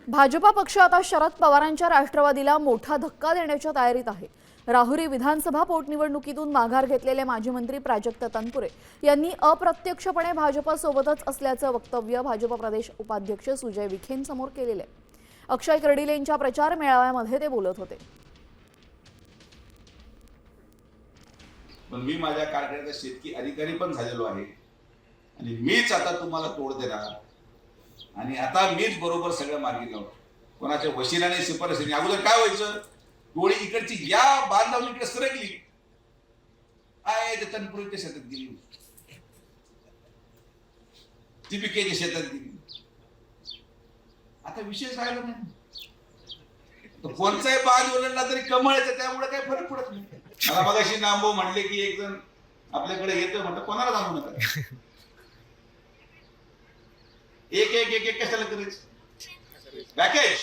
भाजपा पक्ष आता शरद पवारांच्या राष्ट्रवादीला मोठा धक्का देण्याच्या तयारीत आहे। राहुरी विधानसभा पोटनिवडणुकीतून माघार घेतलेले माजी मंत्री प्राजक्त तनपुरे यांनी अप्रत्यक्षपणे भाजपसोबतच असल्याचं वक्तव्य भाजप प्रदेश उपाध्यक्ष सुजय विखेंसमोर केलेले आहे। अक्षय कर्डिलेंच्या प्रचार मेळाव्यामध्ये ते बोलत होते। पण मी माझ्या कारकिर्दीत शेतकी अधिकारी पण झालेलो आहे आणि मीच आता तुम्हाला तोड देणार आणि आता मीच बरोबर सगळं मार्गी लावणार। कोणाच्या वशिलाने शिफारशीने अगोदर काय व्हायचं, डोळी इकडची या बांधवलीकडे सरकली आहे ते तनपुरीच्या शेतात गेली, दीपिकेच्या शेतात गेली, आता विशेष राहिला नाही। कोणचाही बांध ओलांडला तरी कमळायचं, त्यामुळे काही फरक पडत नाही। मला मगाशी नामभाऊ म्हणले की एक जण आपल्याकडे येतं, म्हणतं कोणाला सांगू नका, एक एक एक एक कशाला करायचं पॅकेज।